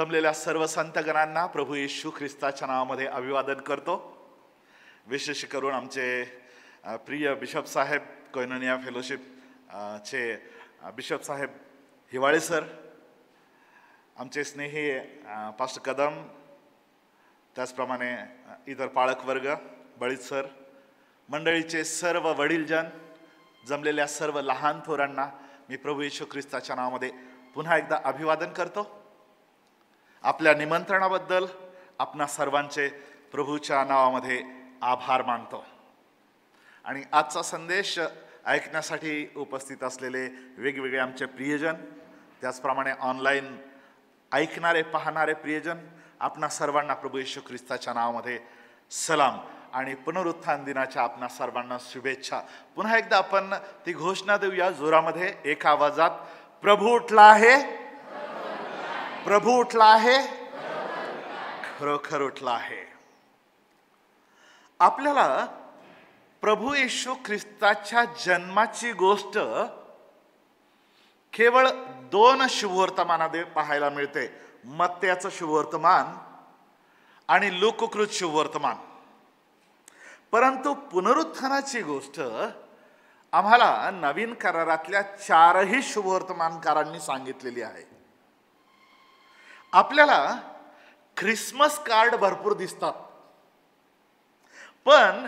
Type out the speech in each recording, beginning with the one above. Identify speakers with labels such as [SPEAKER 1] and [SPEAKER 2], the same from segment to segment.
[SPEAKER 1] जमलेल्या सर्व संतगणांना प्रभू येशू ख्रिस्ताच्या नावामध्ये अभिवादन करतो। विशेष करून आमचे प्रिय बिशप साहेब, कोयनोनिया फेलोशिप चे बिशप साहेब हिवाळे सर, आमचे स्नेही पास्टर कदम, त्याचप्रमाणे इतर पाळक वर्ग, बळीत सर, मंडळीचे सर्व वडीलजन, जमलेल्या सर्व लहान थोरांना मी प्रभू येशू ख्रिस्ताच्या नावामध्ये पुन्हा एकदा अभिवादन करतो। आपल्या निमंत्रणाबद्दल आपणा सर्वांचे प्रभूच्या नावामध्ये आभार मानतो। आणि आजचा संदेश ऐकण्यासाठी उपस्थित असलेले वेगवेगळे आमचे प्रियजन, त्याचप्रमाणे ऑनलाईन ऐकणारे पाहणारे प्रियजन, आपणा सर्वांना प्रभू येशू ख्रिस्ताच्या नावामध्ये सलाम आणि पुनरुत्थान दिनाच्या आपणा सर्वांना शुभेच्छा। पुन्हा एकदा आपण ती घोषणा देऊया जोरामध्ये, एक आवाजात, प्रभू उठला आहे, प्रभू उठला आहे, खरोखर उठला आहे। आपल्याला प्रभू येशू ख्रिस्ताच्या जन्माची गोष्ट केवळ दोन शुभवर्तमानामध्ये पाहायला मिळते, मत्त्याचं शुभवर्तमान आणि लूककृत शुभवर्तमान। परंतु पुनरुत्थानाची गोष्ट आम्हाला नवीन करारातल्या चारही शुभवर्तमानकारांनी सांगितलेली आहे। आपल्याला ख्रिसमस कार्ड भरपूर दिसतात, पण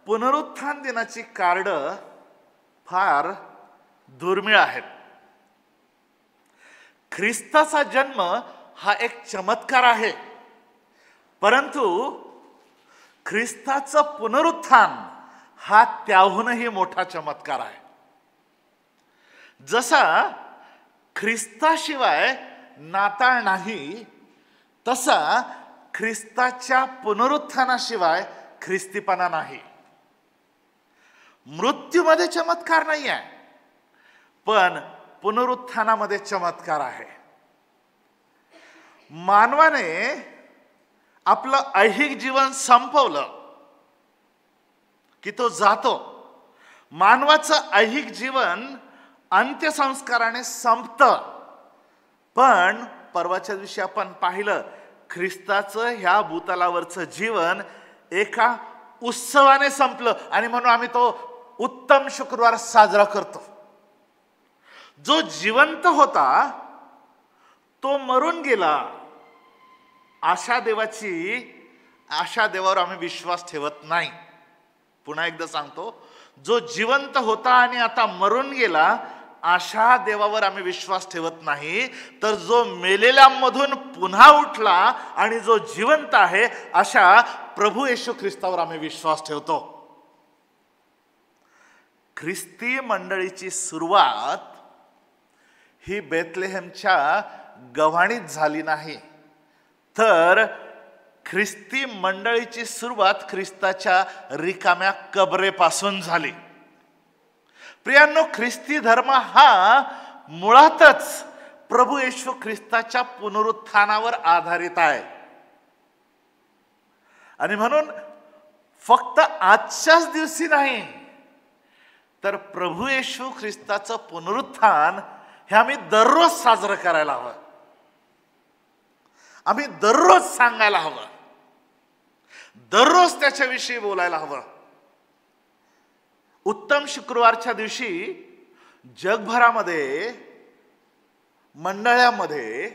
[SPEAKER 1] पुनरुत्थान दिनाची कार्ड फार दुर्मिळ आहेत। ख्रिस्ताचा जन्म हा एक चमत्कार आहे, परंतु ख्रिस्ताचं पुनरुत्थान हा त्याहूनही मोठा चमत्कार आहे। जसा ख्रिस्ताशिवाय नाताळ नाही, तसा ख्रिस्ताच्या पुनरुत्थानाशिवाय ख्रिस्तीपणा नाही। मृत्यूमध्ये चमत्कार नाही आहे, पण पुनरुत्थानामध्ये चमत्कार आहे। मानवाने आपलं ऐहिक जीवन संपवलं की तो जातो। मानवाचं ऐहिक जीवन अंत्यसंस्काराने संपतं, पण परवाच्या दिवशी आपण पाहिलं, ख्रिस्ताचं ह्या भूतलावरचं जीवन एका उत्सवाने संपलं आणि म्हणून आम्ही तो उत्तम शुक्रवार साजरा करतो। जो जिवंत होता तो मरून गेला, आशा देवावर आम्ही विश्वास ठेवत नाही। पुन्हा एकदा सांगतो, जो जिवंत होता आणि आता मरून गेला, आशा देवावर आम्ही विश्वास ठेवत नाही, तर जो मेलेल्यांमधून पुन्हा उठला आणि जो जिवंत आहे अशा प्रभू येशू ख्रिस्तावर आम्ही विश्वास ठेवतो। ख्रिस्ती मंडळीची सुरुवात ही बेथलेहेमच्या गव्हाणीत झाली नाही, तर ख्रिस्ती मंडळीची सुरुवात ख्रिस्ताच्या रिकाम्या कबरेपासून झाली। प्रियांनो, ख्रिस्ती धर्म हा मुळातच प्रभू येशू ख्रिस्ताच्या पुनरुत्थानावर आधारित आहे। आणि म्हणून फक्त आजच्याच दिवशी नाही, तर प्रभू येशू ख्रिस्ताचं पुनरुत्थान हे आम्ही दररोज साजरं करायला हवं, आम्ही दररोज सांगायला हवं, दररोज त्याच्याविषयी बोलायला हवं। उत्तम शुक्रवारच्या दिवशी जगभरामध्ये मंडळामध्ये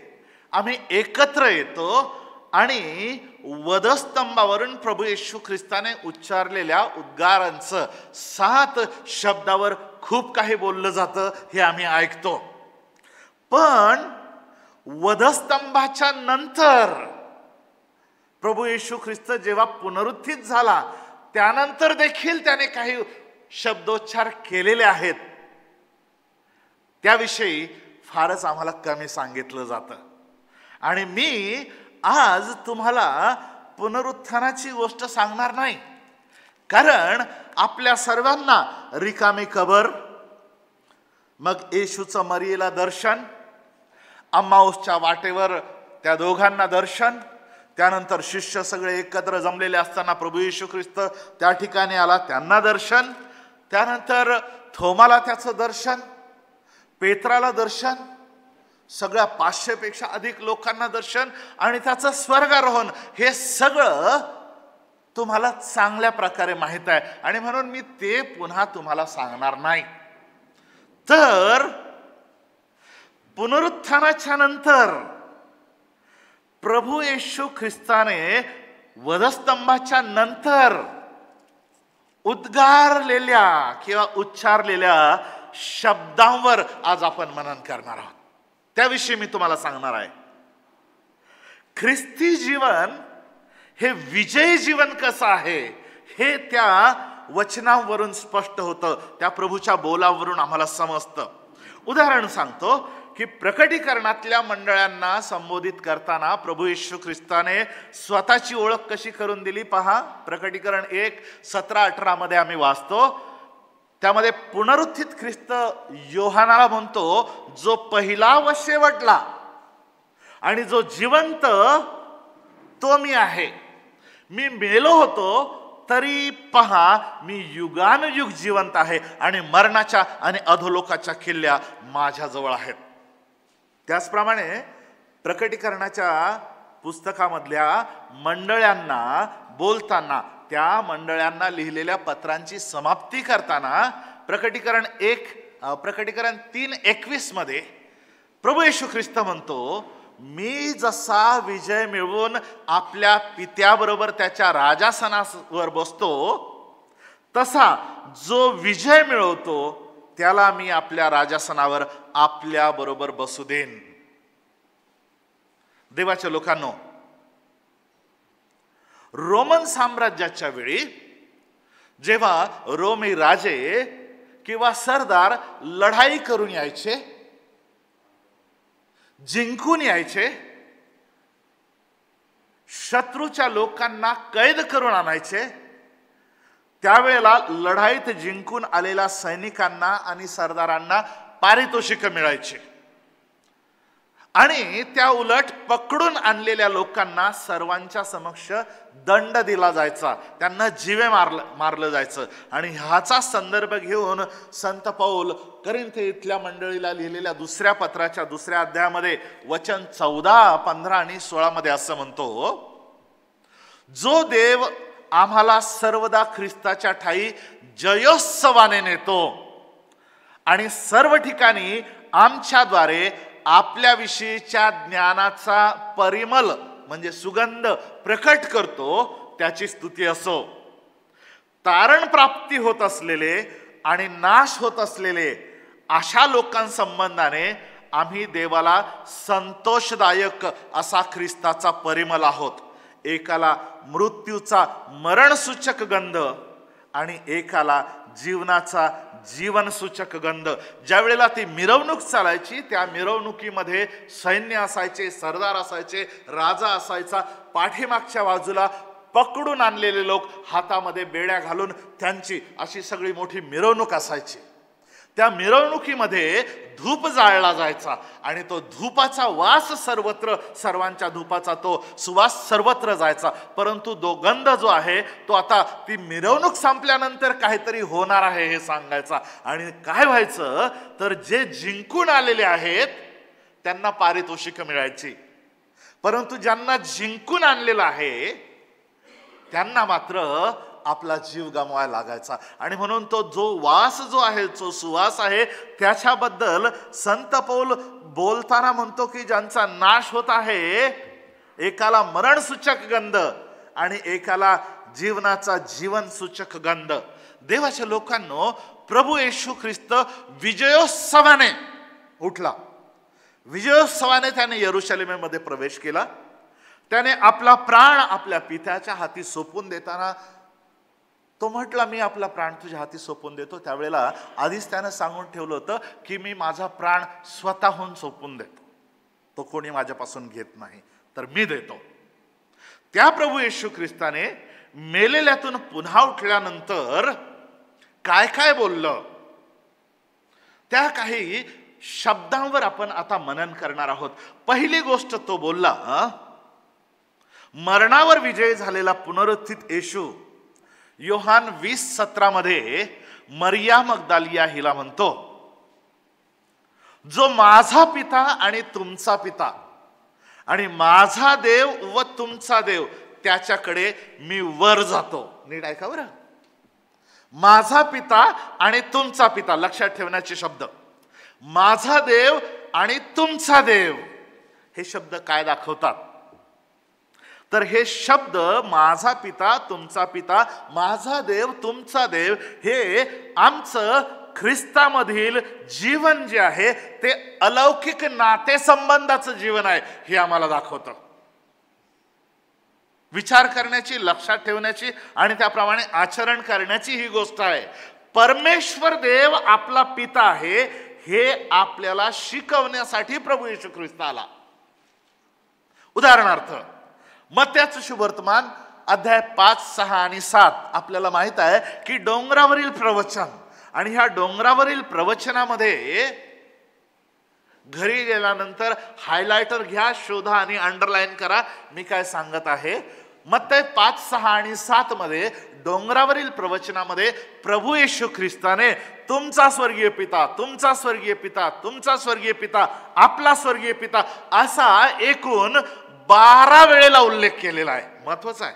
[SPEAKER 1] आम्ही एकत्र येतो आणि वधस्तंभावरून प्रभू येशू ख्रिस्ताने उच्चारलेल्या उद्गारांचं 7 शब्दावर खूप काही बोललं जातं, हे आम्ही ऐकतो। पण वधस्तंभाच्या नंतर प्रभू येशू ख्रिस्त जेव्हा पुनरुत्थित झाला, त्यानंतर देखील त्याने काही शब्दोच्चार केलेले आहेत, त्याविषयी फारच आम्हाला कमी सांगितलं जातं। आणि मी आज तुम्हाला पुनरुत्थानाची गोष्ट सांगणार नाही, कारण आपल्या सर्वांना रिकामी कबर, मग येशूचं मरियेला दर्शन, अम्माऊसच्या वाटेवर त्या दोघांना दर्शन, त्यानंतर शिष्य सगळे एकत्र जमलेले असताना प्रभू येशू ख्रिस्त त्या ठिकाणी आला, त्यांना दर्शन, त्यानंतर थोमाला त्याचं दर्शन, पेत्राला दर्शन, सगळ्या 500 पेक्षा अधिक लोकांना दर्शन आणि त्याचं स्वर्गारोहण, हे सगळं तुम्हाला चांगल्या प्रकारे माहित आहे आणि म्हणून मी ते पुन्हा तुम्हाला सांगणार नाही. तर पुनरुत्थानाच्या नंतर प्रभू येशू ख्रिस्ताने वधस्तंभाच्या नंतर उद्गारलेल्या किंवा उच्चारलेल्या शब्दांवर आज आपण मनन करणार आहोत. त्याविषयी मी तुम्हाला सांगणार आहे. ख्रिस्ती जीवन हे विजयी जीवन कसं आहे हे त्या वचनांवरून स्पष्ट होतं, त्या प्रभूच्या बोलावरून आम्हाला समजतं. उदाहरण सांगतो की प्रकटीकरणातल्या मंडळांना संबोधित करताना प्रभू येशू ख्रिस्ताने स्वतःची ओळख कशी करून दिली पहा. प्रकटीकरण 1:17-18 मध्ये आम्ही वाचतो. त्यामध्ये पुनरुत्थित ख्रिस्त योहानाला म्हणतो, जो पहिला व शेवटला आणि जो जिवंत तो मी आहे. मी मेलो होतो तरी पहा मी युगानुयुग जिवंत आहे आणि मरणाच्या आणि अधोलोकाच्या किल्ल्या माझ्याजवळ आहेत. त्याचप्रमाणे प्रकटीकरणाच्या पुस्तकामधल्या मंडळांना बोलताना, त्या मंडळांना लिहिलेल्या पत्रांची समाप्ती करताना प्रकटीकरण 3:21 मध्ये प्रभू येशू ख्रिस्त म्हणतो, मी जसा विजय मिळवून आपल्या पित्याबरोबर त्याच्या राजासनावर बसतो, तसा जो विजय मिळवतो त्याला मी आपल्या राजासनावर आपल्या बरोबर बसू देईन. देवाच्या लोकांनो, रोमन साम्राज्याच्या वेळी जेव्हा रोमी राजे किंवा सरदार लढाई करून यायचे, जिंकून यायचे, शत्रूच्या लोकांना कैद करून आणायचे, त्यावेळेला लढाईत जिंकून आलेल्या सैनिकांना आणि सरदारांना पारितोषिक मिळायचे आणि त्या उलट पकडून आणलेल्या लोकांना सर्वांच्या समक्ष दंड दिला जायचा, त्यांना जीवे मारलं जायचं. आणि ह्याचा संदर्भ घेऊन संत पौल करिंथे इथल्या मंडळीला लिहिलेल्या दुसऱ्या पत्राच्या 2ऱ्या अध्यायामध्ये वचन 14, 15 आणि 16 मध्ये असं म्हणतो, जो देव आम्हाला सर्वदा ख्रिस्ताच्या ठाई जयोत्सवाने नेतो आणि सर्व ठिकाणी आमच्याद्वारे आपल्याविषयीच्या ज्ञानाचा परिमल म्हणजे सुगंध प्रकट करतो, त्याची स्तुती असो. तारण प्राप्ती होत असलेले आणि नाश होत असलेले अशा लोकांसंबंधाने आम्ही देवाला संतोषदायक असा ख्रिस्ताचा परिमल आहोत. एकाला मृत्यूचा मरणसूचक गंध आणि एकाला जीवनाचा जीवनसूचक गंध. ज्या वेळेला ती मिरवणूक चालायची, त्या मिरवणुकीमध्ये सैन्य असायचे, सरदार असायचे, राजा असायचा. पाठीमागच्या बाजूला पकडून आणलेले लोक हातामध्ये बेड्या घालून त्यांची अशी सगळी मोठी मिरवणूक असायची. त्या मिरवणुकीमध्ये धूप जाळला जायचा आणि तो धूपाचा वास सर्वत्र, सर्वांच्या धूपाचा तो सुवास सर्वत्र जायचा. परंतु तो गंध जो आहे तो आता ती मिरवणूक संपल्यानंतर काहीतरी होणार आहे हे सांगायचा. आणि काय व्हायचं तर जे जिंकून आलेले आहेत त्यांना पारितोषिक मिळायची, परंतु ज्यांना जिंकून आणलेलं आहे त्यांना मात्र आपला जीव गमवायला लागायचा. आणि म्हणून तो जो वास जो आहे, जो सुवास आहे, त्याच्याबद्दल संत पौल बोलताना म्हणतो की ज्यांचा नाश होत आहे, एकाला मरणसूचक गंध आणि एकाला जीवनाचा जीवनसूचक गंध. देवाच्या लोकांनो, प्रभू येशू ख्रिस्त विजयोत्सवाने उठला. विजयोत्सवाने त्याने यरुशलेमेमध्ये प्रवेश केला. त्याने आपला प्राण आपल्या पित्याच्या हाती सोपून देताना तो म्हटला, मी आपला प्राण तुझ्या हाती सोपून देतो. त्यावेळेला आधीच त्यानं सांगून ठेवलं होतं की मी माझा प्राण स्वतःहून सोपून देतो, तो कोणी माझ्यापासून घेत नाही, तर मी देतो. त्या प्रभू येशू ख्रिस्ताने मेलेल्यातून पुन्हा उठल्यानंतर काय काय बोललं, त्या काही शब्दांवर आपण आता मनन करणार आहोत. पहिली गोष्ट तो बोलला, मरणावर विजय झालेला पुनरुत्थित येशू योहान 20:17 मध्ये मरिया मगदालिया हिला म्हणतो, जो माझा पिता आणि तुमचा पिता आणि माझा देव व तुमचा देव, त्याच्याकडे मी वर जातो. नीट ऐका बरं, माझा पिता आणि तुमचा पिता, लक्षात ठेवण्याचे शब्द. माझा देव आणि तुमचा देव हे शब्द काय दाखवतात? तर हे शब्द माझा पिता तुमचा पिता, माझा देव तुमचा देव, हे आमचं ख्रिस्तामधील जीवन जे आहे ते अलौकिक नातेसंबंधाचं जीवन आहे हे आम्हाला दाखवतं. विचार करण्याची, लक्षात ठेवण्याची आणि त्याप्रमाणे आचरण करण्याची ही गोष्ट आहे. परमेश्वर देव आपला पिता आहे हे आपल्याला शिकवण्यासाठी प्रभू येशू ख्रिस्त आला. उदाहरणार्थ मत्याचं शुभवर्तमान अध्याय 5, 6 आणि 7 आपल्याला माहित आहे की डोंगरावरील प्रवचन, आणि ह्या डोंगरावरील प्रवचनामध्ये घरी गेल्यानंतर हायलायटर घ्या, शोधा आणि अंडरलाईन करा मी काय सांगत आहे. मत्ती 5, 6 आणि 7 मध्ये डोंगरावरील प्रवचनामध्ये प्रभू येशू ख्रिस्ताने तुमचा स्वर्गीय पिता, तुमचा स्वर्गीय पिता, तुमचा स्वर्गीय पिता, आपला स्वर्गीय पिता असा एकूण 12 वेळेला उल्लेख केलेला आहे. महत्वाचा आहे.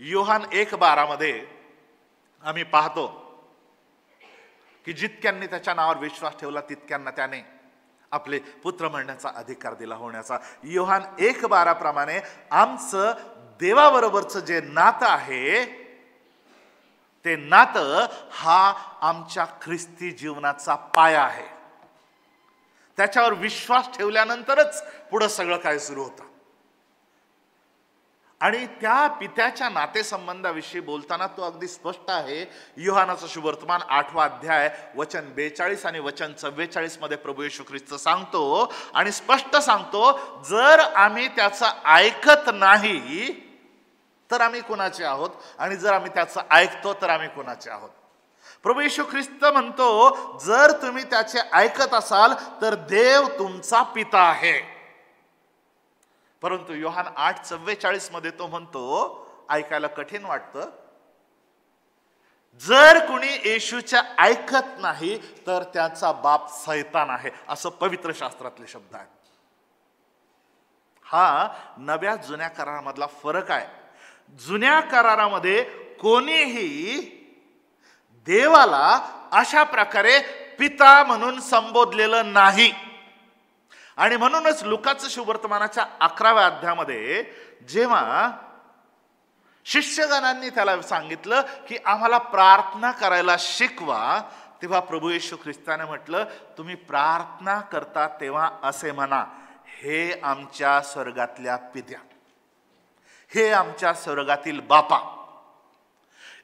[SPEAKER 1] योहान 1:12 मध्ये आम्ही पाहतो की जितक्यांनी त्याच्या नावावर विश्वास ठेवला तितक्यांना त्याने आपले पुत्र म्हणण्याचा अधिकार दिला होण्याचा. योहान 1:12 प्रमाणे आमचं देवाबरोबरचं जे नातं आहे ते नातं हा आमच्या ख्रिस्ती जीवनाचा पाया आहे. त्याच्यावर विश्वास ठेवल्यानंतरच पुढं सगळं काय सुरू होतं. आणि त्या पित्याच्या नातेसंबंधाविषयी बोलताना तो अगदी स्पष्ट आहे. योहानाचं शुभवर्तमान 8 अध्याय वचन 42 आणि वचन 44 मध्ये प्रभू येशू ख्रिस्त सांगतो आणि स्पष्ट सांगतो, जर आम्ही त्याचं ऐकत नाही तर आम्ही कुणाचे आहोत, आणि जर आम्ही त्याचं ऐकतो तर आम्ही कुणाचे आहोत. प्रभू येशू ख्रिस्त म्हणतो, जर तुम्ही त्याचे ऐकत असाल तर देव तुमचा पिता आहे. परंतु योहान 8:44 मध्ये तो म्हणतो, ऐकायला कठीण वाटतं, जर कुणी येशूच्या ऐकत नाही तर त्याचा बाप सैतान आहे, असं पवित्र शास्त्रातले शब्द आहेत. हा नव्या जुन्या करारामधला फरक आहे. जुन्या करारामध्ये कोणीही देवाला अशा प्रकारे पिता म्हणून संबोधलेलं नाही. आणि म्हणूनच लुकाचं शुभवर्तमानाच्या 11व्या अध्यायामध्ये जेव्हा शिष्यगणांनी त्याला सांगितलं की आम्हाला प्रार्थना करायला शिकवा, तेव्हा प्रभू येशू ख्रिस्ताने म्हटलं, तुम्ही प्रार्थना करता तेव्हा असे म्हणा, हे आमच्या स्वर्गातल्या पित्या, हे आमच्या स्वर्गातील बापा.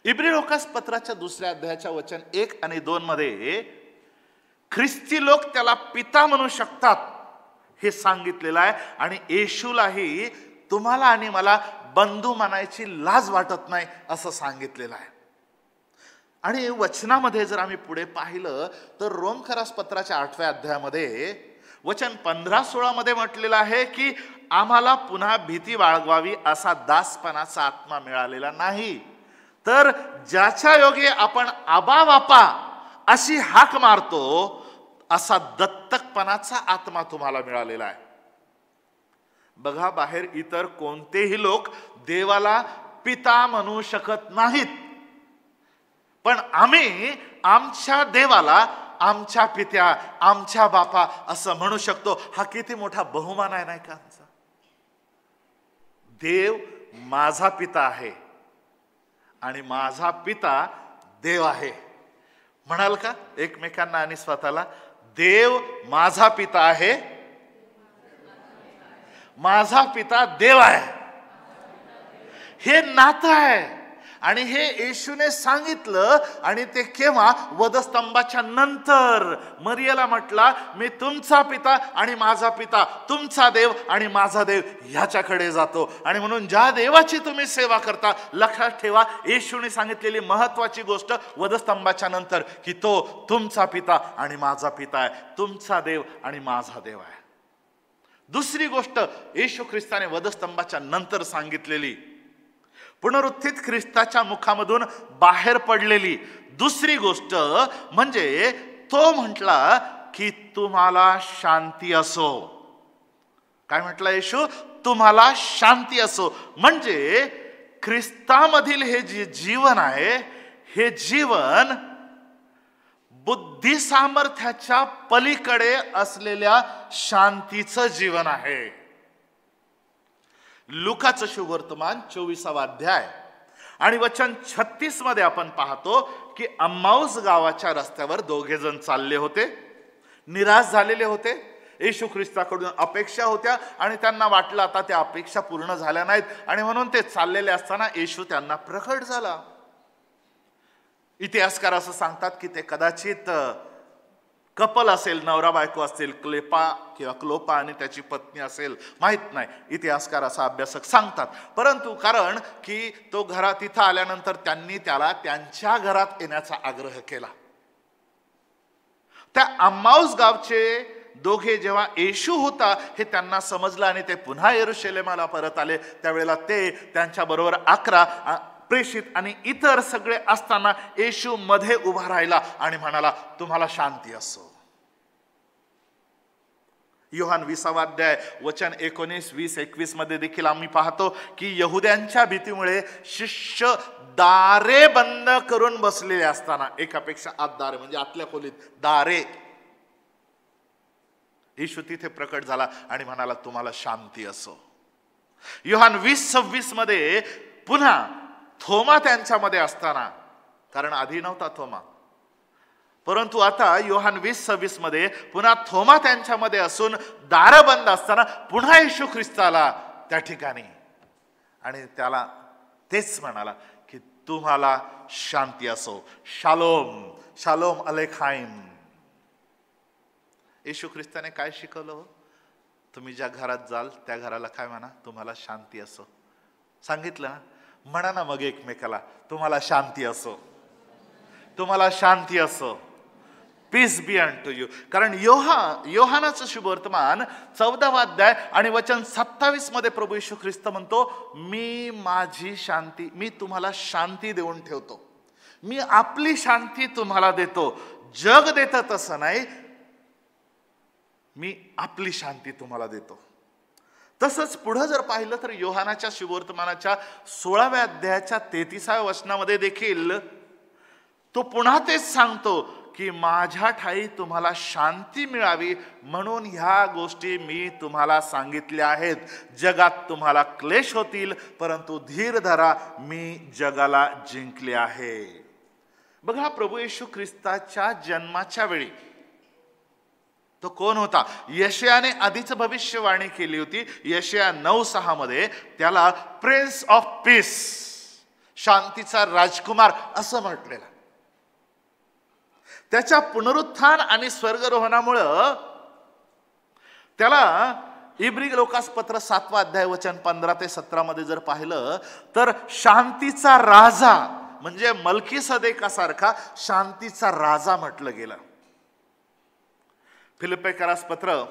[SPEAKER 1] इब्री लोकास पत्राच्या 2 अध्यायाच्या वचन 1 आणि 2 मध्ये ख्रिस्ती लोक त्याला पिता म्हणू शकतात हे सांगितलेलं आहे. आणि येशूलाही तुम्हाला आणि मला बंधू म्हणायची लाज वाटत नाही असं सांगितलेलं आहे. आणि वचनामध्ये जर आम्ही पुढे पाहिलं तर रोमकरास पत्राच्या 8व्या अध्यायामध्ये वचन 15-16 मध्ये म्हटलेलं आहे की आम्हाला पुन्हा भीती बाळगवावी असा दासपणाचा आत्मा मिळालेला नाही, तर ज्याच्या योगे आपण आबा बापा अशी हाक मारतो असा दत्तकपणाचा आत्मा तुम्हाला मिळालेला आहे. बघा, बाहेर इतर कोणतेही लोक देवाला पिता म्हणू शकत नाहीत, पण आम्ही आमच्या देवाला आमच्या पित्या, आमच्या बापा असं म्हणू शकतो. हा किती मोठा बहुमान आहे नाही का आमचा. देव माझा पिता आहे आणि माझा पिता देव आहे. म्हणाल का एकमेकांना आणि स्वतःला, देव माझा पिता आहे, माझा पिता देव आहे. हे नातं आहे आणि हे येशूने सांगितलं. आणि ते केव्हा? वधस्तंभाच्या नंतर मरियला म्हटला, मी तुमचा पिता आणि माझा पिता, तुमचा देव आणि माझा देव ह्याच्याकडे जातो. आणि म्हणून ज्या देवाची तुम्ही सेवा करता, लक्षात ठेवा, येशूने सांगितलेली महत्वाची गोष्ट वधस्तंभाच्या नंतर की तो तुमचा पिता आणि माझा पिता आहे, तुमचा देव आणि माझा देव आहे. दुसरी गोष्ट येशू ख्रिस्ताने वधस्तंभाच्या नंतर सांगितलेली, पुनरुत्थित ख्रिस्ताच्या मुखामधून बाहेर पडलेली दुसरी गोष्ट म्हणजे तो म्हटला की तुम्हाला शांती असो. काय म्हटलं येशू? तुम्हाला शांती असो. म्हणजे ख्रिस्तामधील हे जे जीवन आहे, हे जीवन बुद्धी सामर्थ्याच्या पलीकडे असलेल्या शांतीचं जीवन आहे. लुकाचं शुभवर्तमान 24वा अध्याय आणि वचन 36 मध्ये आपण पाहतो की अम्माऊस गावाच्या रस्त्यावर दोघे जण चालले होते. निराश झालेले होते. येशू ख्रिस्ताकडून अपेक्षा होत्या आणि त्यांना वाटलं आता त्या अपेक्षा पूर्ण झाल्या नाहीत आणि म्हणून ते चाललेले असताना येशू त्यांना प्रकट झाला. इतिहासकार असं सांगतात की ते कदाचित कपल असेल, नवरा बायको असतील, क्लेपा किंवा क्लोपा आणि त्याची पत्नी असेल, माहित नाही. इतिहासकार असा अभ्यासक सांगतात. परंतु कारण की तो घरात तिथं आल्यानंतर त्यांनी त्याला त्यांच्या घरात येण्याचा आग्रह केला. त्या अम्माऊस गावचे दोघे जेव्हा येशू होता हे त्यांना समजलं आणि ते पुन्हा यरूशलेमाला परत आले. त्यावेळेला ते त्यांच्या बरोबर 11 प्रेषित आणि इतर सगळे असताना येशू मध्ये उभा राहिला आणि म्हणाला तुम्हाला शांती असो. योहान 20वा अध्याय वचन 19, 20, 21 मध्ये देखील आम्ही पाहतो की यहुद्यांच्या भीतीमुळे शिष्य दारे बंद करून बसलेले असताना, एकापेक्षा आत दारे म्हणजे आतल्या खोलीत दारे, येशू तिथे प्रकट झाला आणि म्हणाला तुम्हाला शांती असो. योहान 20:26 मध्ये पुन्हा थोमा त्यांच्यामध्ये असताना, कारण आधी नव्हता थोमा, परंतु आता योहान 20:26 मध्ये पुन्हा थोमा त्यांच्यामध्ये असून दार बंद असताना पुन्हा येशू ख्रिस्त आला त्या ठिकाणी आणि त्याला तेच म्हणाला की तुम्हाला शांती असो. Shalom, shalom अलेखाइम. येशू ख्रिस्ताने काय शिकवलं? तुम्ही ज्या घरात जाल त्या घराला काय म्हणा? तुम्हाला शांती असो. सांगितलं ना? म्हणा ना मग एकमेकाला तुम्हाला शांती असो, तुम्हाला शांती असो. Peace be unto you. कारण योहानाचं शुभवर्तमान 14वा अध्याय आणि वचन 27 मध्ये प्रभू येशू ख्रिस्त म्हणतो मी माझी शांती, मी तुम्हाला शांती देऊन ठेवतो, मी आपली शांती तुम्हाला देतो. जग देतं तसं नाही, मी आपली शांती तुम्हाला देतो. तसंच पुढे जर पाहिलं तर योहानाच्या शुभवर्तमानाच्या 16व्या अध्यायाच्या 33व्या वचनामध्ये देखील तो पुन्हा तेच सांगतो की माझ्या ठाई तुम्हाला शांती मिळावी म्हणून ह्या गोष्टी मी तुम्हाला सांगितल्या आहेत. जगात तुम्हाला क्लेश होतील परंतु धीर धरा, मी जगाला जिंकले आहे. बघा प्रभू येशू ख्रिस्ताच्या जन्माच्या वेळी तो कोण होता? यशायाने आधीच भविष्यवाणी केली होती. यशाया 9:6 मध्ये त्याला प्रिन्स ऑफ पीस, शांतीचा राजकुमार असं म्हटलेलं. त्याच्या पुनरुत्थान आणि स्वर्गरोहणामुळं त्याला इब्री लोकास पत्र 7वा अध्याय वचन 15 ते 17 मध्ये जर पाहिलं तर शांतीचा राजा म्हणजे मल्कीसदेकासारखा शांतीचा राजा म्हटलं गेलं. फिलिप्पीकरास पत्र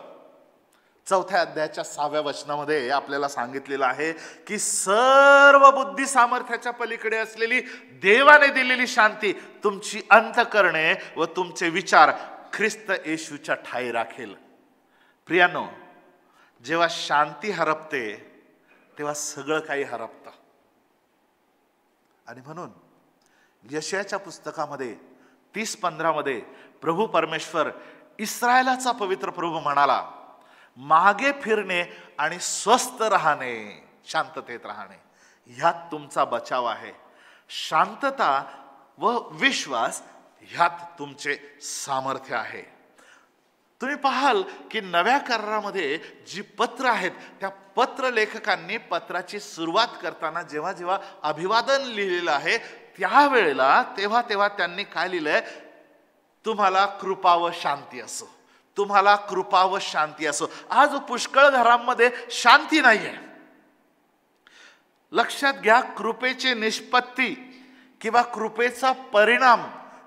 [SPEAKER 1] 4थ्या अध्यायाच्या 6व्या वचनामध्ये आपल्याला सांगितलेलं आहे की सर्व बुद्धी सामर्थ्याच्या पलीकडे असलेली देवाने दिलेली शांती तुमची अंतःकरणे व तुमचे विचार ख्रिस्त येशूच्या ठाई राखेल. प्रियानो, जेव्हा शांती हरपते तेव्हा सगळं काही हरपतं. आणि म्हणून यशायाच्या पुस्तकामध्ये 30:15 मध्ये प्रभू परमेश्वर इस्रायलाचा पवित्र प्रभू म्हणाला मागे फिरणे आणि स्वस्थ राहणे, शांततेत राहणे ह्यात तुमचा बचाव आहे. शांतता व विश्वास ह्यात तुमचे सामर्थ्य आहे. तुम्ही पाहाल की नव्या करारामध्ये जी पत्र आहेत त्या पत्र लेखकांनी पत्राची सुरुवात करताना जेव्हा जेव्हा अभिवादन लिहिलेलं आहे त्यावेळेला तेव्हा त्यांनी काय लिहिलंय? तुम्हाला कृपा व शांती असो, तुम्हाला कृपा व शांती असो. आज पुष्कळ घरांमध्ये शांती नाहीये. लक्षात घ्या, कृपेची निष्पत्ती किंवा कृपेचा परिणाम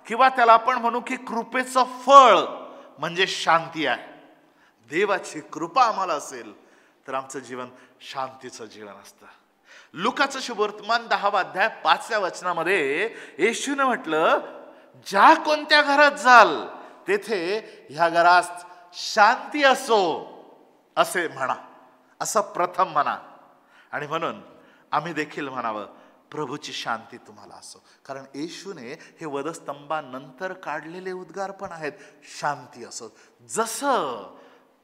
[SPEAKER 1] किंवा त्याला आपण म्हणू की कृपेचं फळ म्हणजे शांती आहे. देवाची कृपा आम्हाला असेल तर आमचं जीवन शांतीचं जीवन असतं. लुकाचं शुभवर्तमान 10वा अध्याय 5व्या वचनामध्ये येशूने म्हटलं ज्या कोणत्या घरात जाल तेथे ह्या घरात शांती असो असे म्हणा, असं प्रथम म्हणा. आणि म्हणून आम्ही देखील म्हणावं, प्रभूची शांती तुम्हाला असो. कारण येशूने हे वधस्तंभानंतर काढलेले उद्गार पण आहेत, शांती असो. जसं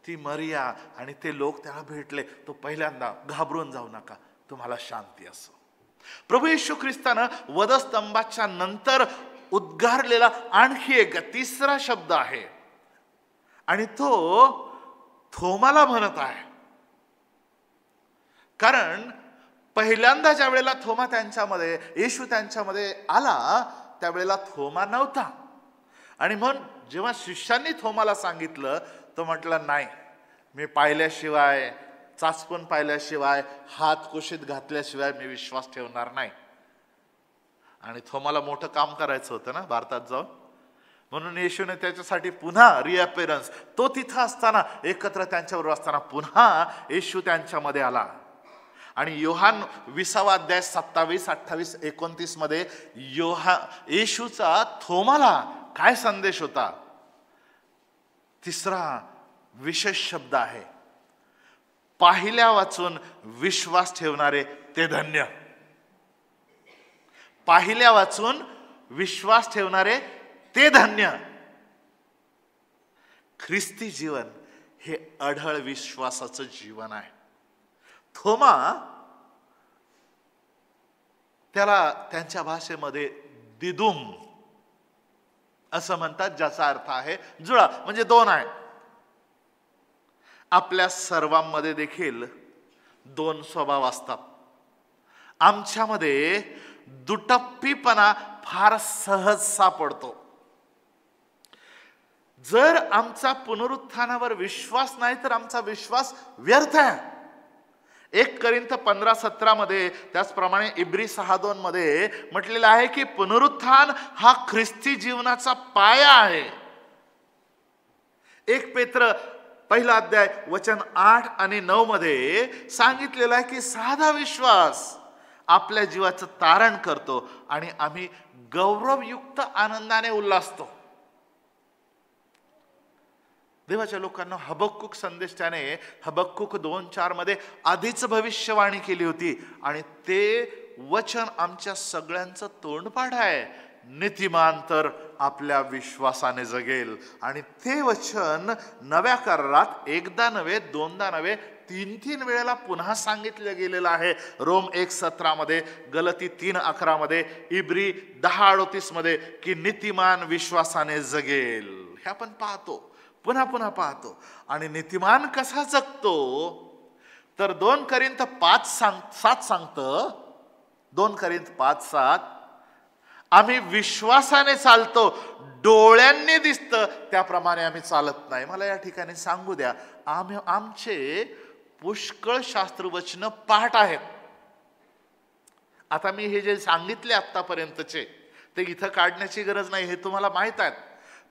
[SPEAKER 1] ती मरिया आणि ते लोक त्याला भेटले, तो पहिल्यांदा घाबरून जाऊ नका, तुम्हाला शांती असो. प्रभू येशू ख्रिस्तानं वधस्तंभाच्या नंतर उद्गारलेला आणखी एक तिसरा शब्द आहे, आणि तो थोमाला म्हणत आहे. कारण पहिल्यांदा ज्या वेळेला थोमा त्यांच्यामध्ये, येशू त्यांच्यामध्ये आला, त्यावेळेला थोमा नव्हता. आणि म्हणून जेव्हा शिष्यांनी थोमाला सांगितलं, तो म्हटला, नाही, मी पाहिल्याशिवाय, चाचपून पाहिल्याशिवाय, हात कुशीत घातल्याशिवाय मी विश्वास ठेवणार नाही. आणि थोमाला मोठं काम करायचं होतं ना भारतात जाऊन, म्हणून येशूने त्याच्यासाठी पुन्हा रिअपिअरन्स, तो तिथं असताना, एकत्र त्यांच्याबरोबर असताना पुन्हा येशू त्यांच्यामध्ये आला. आणि योहान 20 अध्याय 27, 28, 29 मध्ये येशूचा थोमाला काय संदेश होता? तिसरा विशेष शब्द आहे, पाहिल्या वाचून विश्वास ठेवणारे ते धन्य. पाहिल्या वाचून विश्वास ठेवणारे ते धन्य. ख्रिस्ती जीवन हे अढळ विश्वासाचं जीवन आहे. थोमा, त्याला त्यांच्या भाषेमध्ये दिदुम असं म्हणतात, ज्याचा अर्थ आहे जुळा, म्हणजे दोन आहे. आपल्या सर्वांमध्ये देखील दोन स्वभाव असतात. आमच्यामध्ये दुटप्पीपणा फार सहज सापडतो. जर आमचा पुनरुत्थानावर विश्वास नाही तर आमचा विश्वास व्यर्थ आहे. 1 कोरिंथ 15:17 मध्ये, त्याचप्रमाणे इब्री 6:2 मध्ये म्हटलेलं आहे की पुनरुत्थान हा ख्रिस्ती जीवनाचा पाया आहे. 1 पेत्र 1 अध्याय वचन 8 आणि 9 मध्ये सांगितलेलं आहे की साधा विश्वास आपल्या जीवाचं तारण करतो आणि आम्ही गौरवयुक्त आनंदाने उल्हासतो. देवाच्या लोकांना हबक्कुक संदेश त्याने हबक्कुक 2:4 मध्ये आधीच भविष्यवाणी केली होती, आणि ते वचन आमच्या सगळ्यांचं तोंडपाठ आहे. नीतिमान तर आपल्या विश्वासाने जगेल. आणि ते वचन नव्या करारात एकदा नव्हे, दोनदा नव्हे, 3 वेळेला पुन्हा सांगितलं गेलेलं आहे. रोम 1:17 मध्ये, गलती 3:11 मध्ये, इब्री 10:38 मध्ये की नीतिमान विश्वासाने जगेल. हे आपण पाहतो, पुन्हा पुन्हा पाहतो. आणि नीतिमान कसा जगतो तर 2 कोरिंथ 5:7 सांगतं, 2 कोरिंथ 5:7, आम्ही विश्वासाने चालतो, डोळ्यांनी दिसतं त्याप्रमाणे आम्ही चालत नाही. मला या ठिकाणी सांगू द्या, आमचे पुष्कळ शास्त्रवचन पाठ आहेत. आता मी हे जे सांगितले आतापर्यंतचे ते इथं काढण्याची गरज नाही, हे तुम्हाला माहित आहे.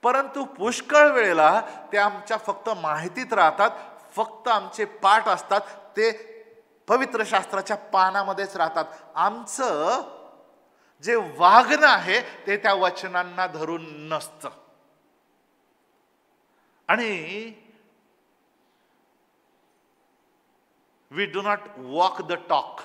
[SPEAKER 1] परंतु पुष्कळ वेळेला ते आमच्या फक्त माहितीत राहतात, फक्त आमचे पाठ असतात, ते पवित्र शास्त्राच्या पानामध्येच राहतात. आमचं जे वागणं आहे ते त्या वचनांना धरून नसतं. आणि we do not walk the talk.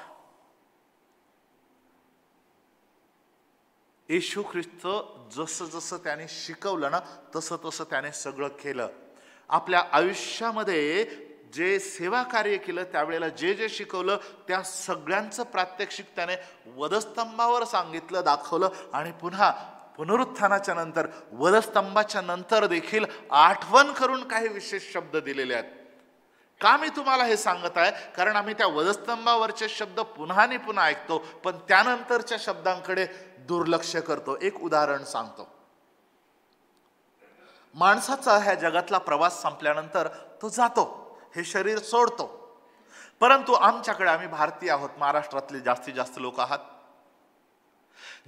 [SPEAKER 1] Yeshu Khrist जसं जसं त्याने शिकवलं ना, तसं तसं त्याने सगळं केलं. आपल्या आयुष्यामध्ये जे सेवा कार्य केलं, त्यावेळेला जे जे शिकवलं, त्या सगळ्यांचं प्रात्यक्षिक त्याने वधस्तंभावर सांगितलं, दाखवलं. आणि पुन्हा पुनरुत्थानाच्या नंतर, वधस्तंभाच्या नंतर देखील आठवण करून काही विशेष शब्द दिलेले आहेत. का मी तुम्हाला हे सांगत आहे? कारण आम्ही त्या वधस्तंभावरचे शब्द पुन्हा आणि पुन्हा ऐकतो, पण त्यानंतरच्या शब्दांकडे दुर्लक्ष करतो. एक उदाहरण सांगतो. माणसाचा ह्या जगातला प्रवास संपल्यानंतर तो जातो, हे शरीर सोडतो. परंतु आमच्याकडे, आम्ही भारतीय आहोत, महाराष्ट्रातले जास्तीत जास्त लोक आहात,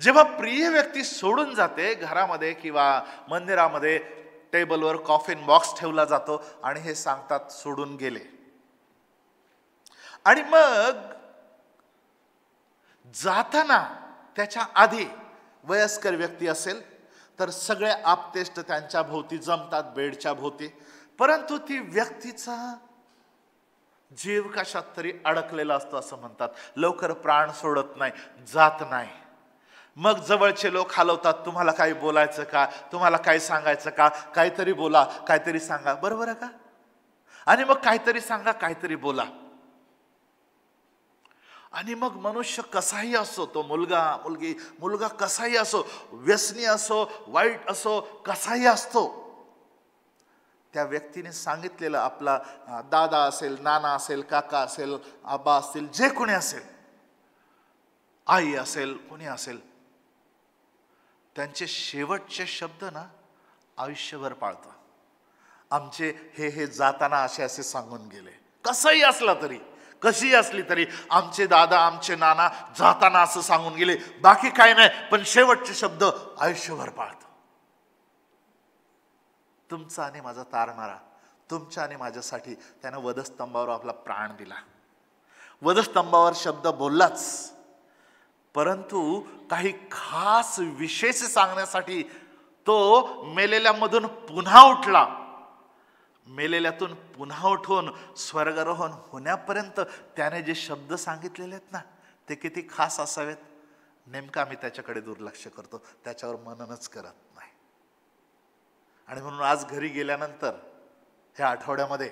[SPEAKER 1] जेव्हा प्रिय व्यक्ती सोडून जाते, घरामध्ये किंवा मंदिरामध्ये टेबलवर कॉफिन बॉक्स ठेवला जातो आणि हे सांगतात सोडून गेले. आणि मग जाताना त्याच्या आधी वयस्कर व्यक्ती असेल तर सगळे आपतेष्ट त्यांच्या भोवती जमतात, बेडच्या भोवती. परंतु ती व्यक्तीचा जीव कशात तरी अडकलेला असतो असं म्हणतात. लवकर प्राण सोडत नाही, जात नाही. मग जवळचे लोक हलवतात, तुम्हाला काही बोलायचं का, तुम्हाला काही सांगायचं का, काहीतरी बोला, काहीतरी सांगा. बरोबर आहे का? आणि मग काहीतरी सांगा, काहीतरी बोला. आणि मग मनुष्य कसाही असो, तो मुलगा कसाही असो, व्यसनी असो, वाईट असो, कसाही असतो, त्या व्यक्तीने सांगितलेलं, आपला दादा असेल, नाना असेल, काका असेल, आबा असतील, जे कोणी असेल, आई असेल, कोणी असेल, त्यांचे शेवटचे शब्द ना आयुष्यभर पाळतो. आमचे हे जाताना असे सांगून गेले. कसंही असला तरी, कशी असली तरी, आमचे दादा, आमचे नाना जाताना असं सांगून गेले, बाकी काय नाही, पण शेवटचे शब्द आयुष्यभर पाळतो. तुमचा आणि माझा तारणारा, तुमच्या आणि माझ्यासाठी त्यानं वधस्तंभावर आपला प्राण दिला. वधस्तंभावर शब्द बोललाच, परंतु काही खास विशेष सांगण्यासाठी तो मेलेल्यामधून पुन्हा उठला. मेलेल्यातून पुन्हा उठून स्वर्गारोहण होण्यापर्यंत त्याने जे शब्द सांगितलेले आहेत ना, ते किती खास असावेत. नेमकं आम्ही त्याच्याकडे दुर्लक्ष करतो, त्याच्यावर मननच करत नाही. आणि म्हणून आज घरी गेल्यानंतर ह्या आठवड्यामध्ये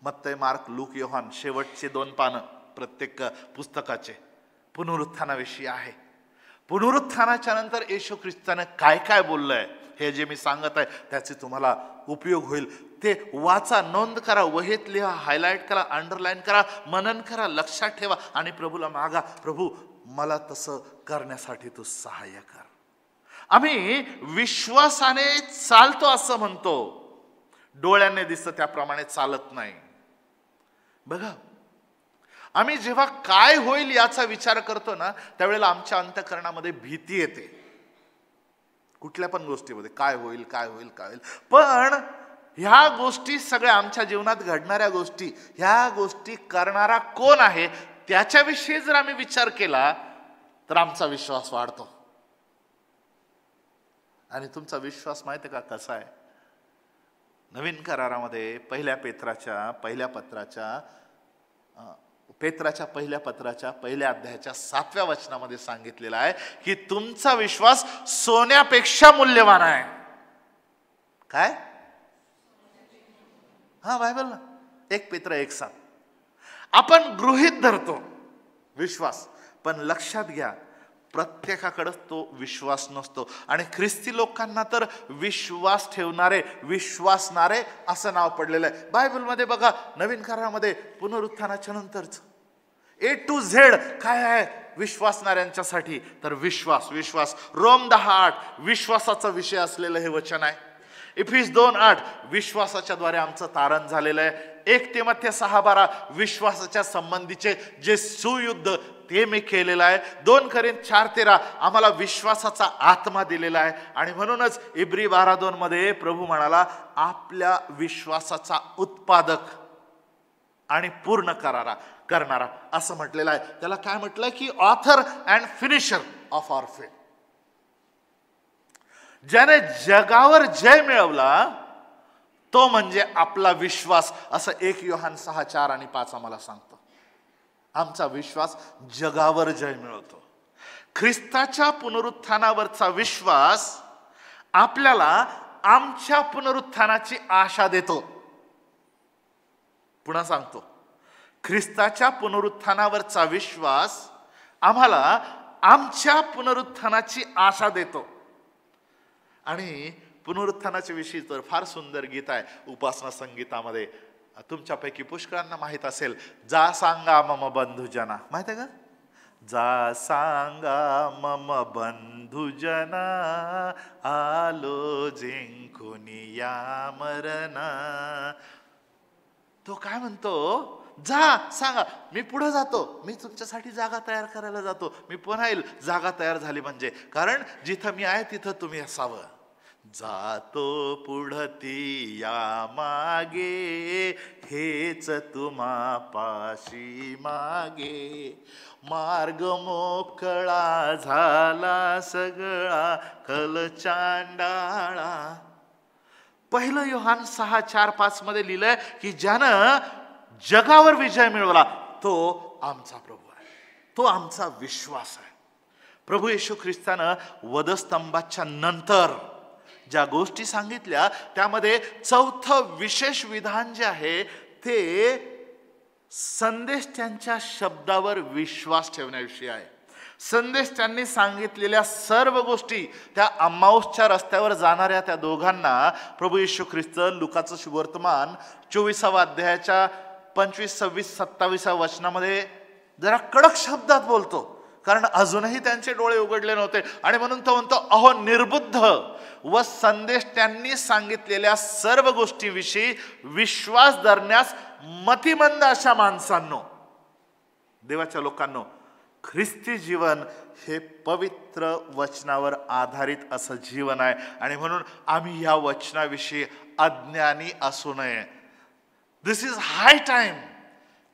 [SPEAKER 1] मत्तई, मार्क, लूक, योहान शेवटचे 2 पानं प्रत्येक पुस्तकाचे पुनरुत्थानाविषयी आहे. पुनरुत्थानाच्या नंतर येशू ख्रिस्ताने काय काय बोललंय, हे जे मी सांगत आहे त्याचे तुम्हाला उपयोग होईल. ते वाचा, नोंद करा, वहीत लिहा, हायलाइट करा, अंडरलाईन करा, मनन करा, लक्षात ठेवा आणि प्रभूला मागा, प्रभू मला तसं करण्यासाठी तू सहाय्य कर. आम्ही विश्वासाने चालतो असं म्हणतो, डोळ्याने दिसतं त्याप्रमाणे चालत नाही. बघा, आम्ही जेव्हा काय होईल याचा विचार करतो ना, त्यावेळेला आमच्या अंतःकरणामध्ये भीती येते. कुठल्या पण गोष्टीमध्ये काय होईल, काय होईल, काय होईल. पण ह्या गोष्टी सगळ्या आमच्या जीवनात घडणाऱ्या गोष्टी, ह्या गोष्टी करणारा कोण आहे त्याच्याविषयी जर आम्ही विचार केला तर आमचा विश्वास वाढतो. आणि तुमचा विश्वास माहिती का कसा आहे? नवीन करारामध्ये पेत्राच्या पहिल्या पत्राच्या पहिल्या अध्यायाच्या 7व्या वचनामध्ये सांगितलेलं आहे की तुमचा विश्वास सोन्यापेक्षा मूल्यवान आहे. काय? बायबल ना, 1 पेत्र 1:7. आपण गृहीत धरतो विश्वास, पण लक्षात घ्या प्रत्येकाकडे तो विश्वास नसतो. आणि ख्रिस्ती लोकांना तर विश्वास ठेवणारे, विश्वासणारे असं नाव पडलेलं आहे. बायबलमध्ये बघा, नवीन करारामध्ये पुनरुत्थानाच्या नंतरच A to Z काय आहे विश्वासणाऱ्यांच्यासाठी? तर विश्वास. रोम 10:8 विश्वासाचा विषय असलेलं हे वचन आहे. इफिस 2:8 विश्वासाच्या द्वारे आमचं तारण झालेलं आहे. 1 तिमोथेय 6:12 विश्वासाच्या संबंधीचे जे सुयुद्ध ते मी केलेलं आहे. 2 कोरिंथ 4:13 आम्हाला विश्वासाचा आत्मा दिलेला आहे. आणि म्हणूनच इब्री 12:2 मध्ये प्रभू म्हणाला, आपल्या विश्वासाचा उत्पादक आणि पूर्ण करणारा असं म्हटलेलं आहे. त्याला काय म्हटलंय की author and finisher of our faith. ज्याने जगावर जय मिळवला तो म्हणजे आपला विश्वास, असं 1 योहान 6:4 आणि 5 आम्हाला सांगतो. आमचा विश्वास जगावर जय मिळवतो. ख्रिस्ताच्या पुनरुत्थानावरचा विश्वास आपल्याला आमच्या पुनरुत्थानाची आशा देतो. पुन्हा सांगतो, ख्रिस्ताच्या पुनरुत्थानावरचा विश्वास आम्हाला आमच्या पुनरुत्थानाची आशा देतो. आणि पुनरुत्थानाच्या विषयी तर फार सुंदर गीत आहे उपासना संगीतामध्ये, तुमच्यापैकी पुष्कळांना माहित असेल. जा सांगा मम बंधुजना, माहित आहे का? जा सांगा मम बंधुजना, आलो जिंकून या मरणा. तो काय म्हणतो? जा सांगा, मी पुढे जातो, मी तुमच्यासाठी जागा तयार करायला जातो, मी पुन्हा येईल. जागा तयार झाली म्हणजे, कारण जिथं मी आहे तिथं तुम्ही असावं. जातो पुढती या मागे, हेच तुम्हा पाशी मागे. मार्ग मोकळा झाला सगळा खल चांडाळा. पहिलं योहान 6:4-5 मध्ये लिहिलंय की ज्यानं जगावर विजय मिळवला तो आमचा प्रभू आहे, तो आमचा विश्वास आहे. प्रभू येशू ख्रिस्तानं वधस्तंभाच्या नंतर ज्या गोष्टी सांगितल्या त्यामध्ये चौथं विशेष विधान जे आहे ते संदेश त्यांच्या शब्दावर विश्वास ठेवण्याविषयी आहे. संदेश त्यांनी सांगितलेल्या सर्व गोष्टी त्या अम्माऊसच्या रस्त्यावर जाणाऱ्या त्या दोघांना प्रभू येशू ख्रिस्त लुकाचं सुवर्तमान 24व्या अध्यायाच्या 25, 26, 27 वचनामध्ये जरा कडक शब्दात बोलतो, कारण अजूनही त्यांचे डोळे उघडले नव्हते. आणि म्हणून तो म्हणतो, अहो निर्बुद्ध व संदेश त्यांनी सांगितलेल्या सर्व गोष्टींविषयी विश्वास धरण्यास मतिमंद अशा माणसांनो. देवाच्या लोकांनो, ख्रिस्ती जीवन हे पवित्र वचनावर आधारित असं जीवन आहे. आणि म्हणून आम्ही या वचनाविषयी अज्ञानी असू नये. दिस इज हाय टाइम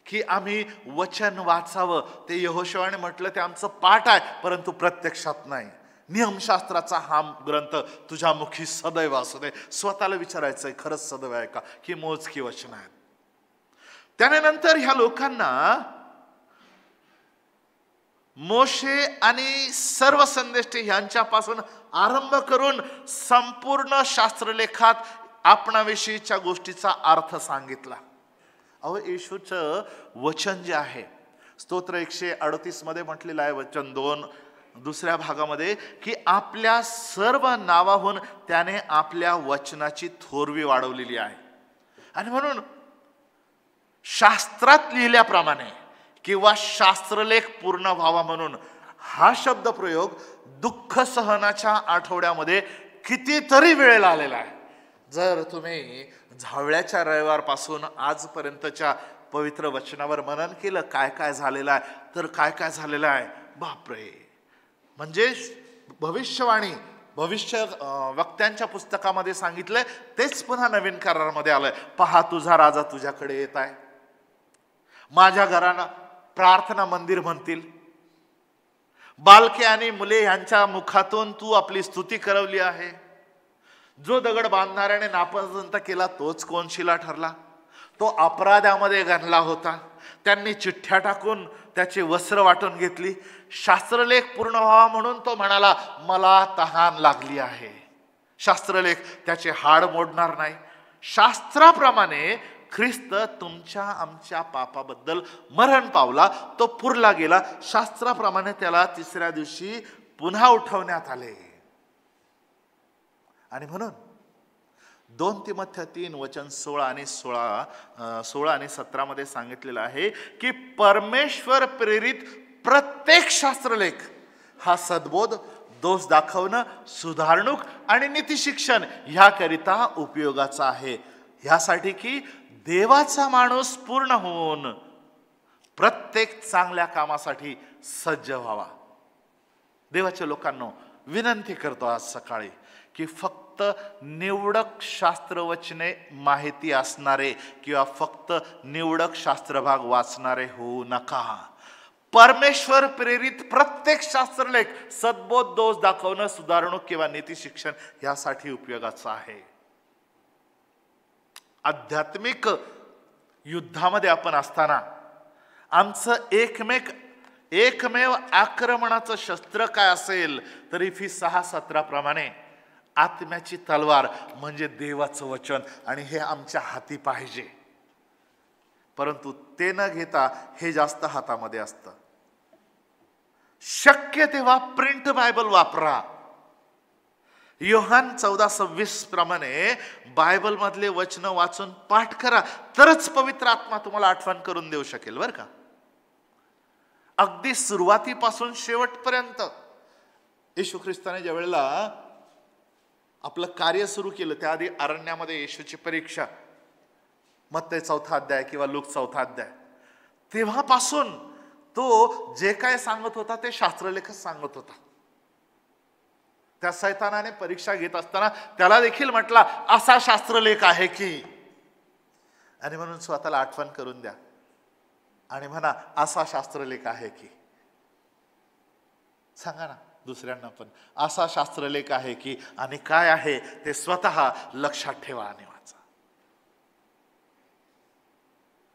[SPEAKER 1] की आम्ही वचन वाचावं. ते यहोशुआने म्हटलं ते आमचं पाठ आहे, परंतु प्रत्यक्षात नाही. नियमशास्त्राचा हा ग्रंथ तुझ्या मुखी सदैव असू दे. स्वतःला विचारायचंय, खरंच सदैव आहे का की मोजकी वचन आहेत. त्यानंतर ह्या लोकांना मोशे आणि सर्व संदेष्टे यांच्यापासून आरंभ करून संपूर्ण शास्त्रलेखात आपणाविषयीच्या गोष्टीचा अर्थ सांगितला. अहो येशूचं वचन जे आहे, स्तोत्र 138 मध्ये म्हटलेलं आहे, वचन 2 दुसऱ्या भागामध्ये, की आपल्या सर्व नावाहून त्याने आपल्या वचनाची थोरवी वाढवलेली आहे. आणि म्हणून शास्त्रात लिहिल्याप्रमाणे किंवा शास्त्रलेख पूर्ण व्हावा म्हणून हा शब्द प्रयोग दुःख सहनाच्या आठवड्यामध्ये कितीतरी वेळेला आलेला आहे. जर तुम्ही झावळ्याच्या रविवारपासून आजपर्यंतच्या पवित्र वचनावर मनन केलं, काय काय झालेलं आहे, तर काय काय झालेलं आहे, बापरे. म्हणजे भविष्यवाणी, भविष्य वक्त्यांच्या पुस्तकामध्ये सांगितलंय तेच पुन्हा नवीन करारामध्ये आलंय. पहा तुझा राजा तुझ्याकडे येत आहे, माझ्या घराला प्रार्थना मंदिर म्हणतील, बालके आणि मुले यांच्या मुखातून तू आपली स्तुती करवली आहे. जो दगड बांधणाऱ्याने नापसंत केला तोच कोनशिला ठरला. तो अपराधामध्ये गणला होता. त्यांनी चिठ्ठ्या टाकून त्याची वस्त्र वाटून घेतली. शास्त्रलेख पूर्ण व्हावा म्हणून तो म्हणाला, मला तहान लागली आहे. शास्त्रलेख त्याचे हाड मोडणार नाही. शास्त्राप्रमाणे ख्रिस्त तुमच्या आमच्या पापाबद्दल मरण पावला, तो पुरला गेला. शास्त्राप्रमाणे त्याला तिसऱ्या दिवशी पुन्हा उठवण्यात आले. आणि म्हणून 2 तिमोथेय 3 वचन 16 आणि 17 मध्ये सांगितलेलं आहे की परमेश्वर प्रेरित प्रत्येक शास्त्रलेख हा सद्बोध, दोष दाखवणं, सुधारणूक आणि नीतिशिक्षण ह्याकरिता उपयोगाचा आहे. ह्यासाठी की देवाचा माणूस पूर्ण होऊन प्रत्येक चांगल्या कामासाठी सज्ज व्हावा. देवाच्या लोकांनो, विनंती करतो आज सकाळी की फक्त निवडक शास्त्रवचने माहिती असणारे किंवा फक्त निवडक शास्त्रभाग वाचणारे होऊ नका. परमेश्वर प्रेरित प्रत्येक शास्त्रलेख सद्बोध, दोष दाखवणं, सुधारणूक किंवा नीती शिक्षण यासाठी उपयोगाचं आहे. आध्यात्मिक युद्धामध्ये आपण असताना आमचं एकमेव आक्रमणाचं शस्त्र काय असेल तर इफी 6:17 प्रमाणे आत्म्याची तलवार म्हणजे देवाचं वचन, आणि हे आमच्या हाती पाहिजे. परंतु ते न घेता हे जास्त हातामध्ये असतं. शक्य तेव्हा प्रिंट बायबल वापरा. योहान 14:26 प्रमाणे बायबल मधले वचन वाचून पाठ करा, तरच पवित्र आत्मा तुम्हाला आठवण करून देऊ शकेल बरं का. अगदी सुरुवातीपासून शेवटपर्यंत येशू ख्रिस्ताने ज्या वेळेला आपलं कार्य सुरू केलं त्याआधी अरण्यामध्ये येशूची परीक्षा, मत्तई 4 अध्याय किंवा लूक 4 अध्याय, तेव्हापासून तो जे काय सांगत होता ते शास्त्रलेखच सांगत होता. त्या सैतानाने परीक्षा घेत असताना त्याला देखील म्हटला असा शास्त्रलेख आहे की, आणि म्हणून स्वतःला आठवण करून द्या आणि म्हणा असा शास्त्रलेख आहे की. सांगा ना दुसऱ्यांना पण, असा शास्त्रलेख आहे की, आणि काय आहे ते स्वतः लक्षात ठेवा आणि वाचा.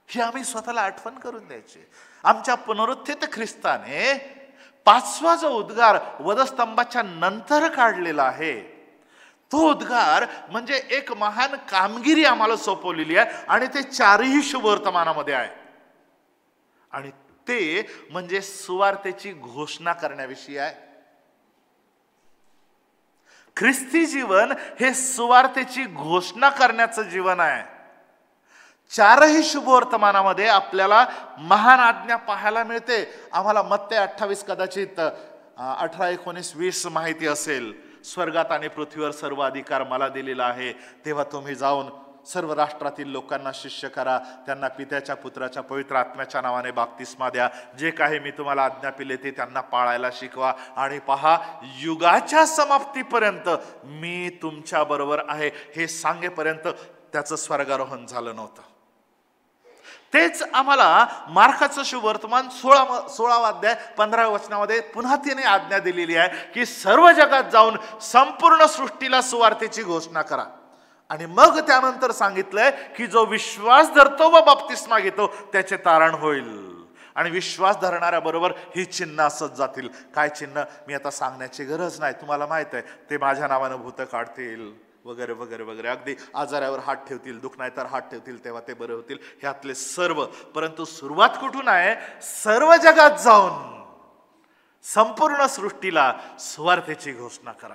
[SPEAKER 1] ही आम्ही स्वतःला आठवण करून द्यायची. आमच्या पुनरुत्थित ख्रिस्ताने 5वा जो उद्गार वधस्तंभाच्या नंतर काढलेला आहे, तो उद्गार म्हणजे एक महान कामगिरी आम्हाला सोपवलेली आहे, आणि ते 4ही शुभवर्तमानामध्ये आहे. आणि ते म्हणजे सुवार्तेची घोषणा करण्याविषयी आहे. ख्रिस्ती जीवन हे सुवार्तेची घोषणा करण्याचं जीवन आहे. 4ही शुभवर्तमानामध्ये आपल्याला महान आज्ञा पाहायला मिळते. आम्हाला मत्ते 28 कदाचित 18, 19, 20 माहिती असेल. स्वर्गात आणि पृथ्वीवर सर्व अधिकार मला दिलेला आहे, तेव्हा तुम्ही जाऊन सर्व राष्ट्रातील लोकांना शिष्य करा, त्यांना पित्याच्या पुत्राच्या पवित्र आत्म्याच्या नावाने बाप्तिस्मा द्या, जे काही मी तुम्हाला आज्ञा दिली ते त्यांना पाळायला शिकवा, आणि पहा युगाच्या समाप्तीपर्यंत मी तुमच्या बरोबर आहे. हे सांगेपर्यंत त्याचं स्वर्गारोहण झालं नव्हतं. तेच आम्हाला मार्काचं शुभवर्तमान 16वा अध्याय 15व्या वचनामध्ये पुन्हा त्याने आज्ञा दिलेली आहे की सर्व जगात जाऊन संपूर्ण सृष्टीला सुवार्तेची घोषणा करा. आणि मग त्यानंतर सांगितलंय की जो विश्वास धरतो व बाप्तिस्मा घेतो त्याचे तारण होईल. आणि विश्वास धरणाऱ्या बरोबर ही चिन्ह असत जातील. काय चिन्ह मी आता सांगण्याची गरज नाही, तुम्हाला माहित आहे. ते माझ्या नावानं भूत काढतील वगैरे वगैरे वगैरे, अगदी आजारावर हात ठेवतील, दुख नाही तर हात ठेवतील तेव्हा ते बरे होतील, ह्यातले सर्व. परंतु सुरुवात कुठून आहे? सर्व जगात जाऊन संपूर्ण सृष्टीला सुवार्तेची घोषणा करा.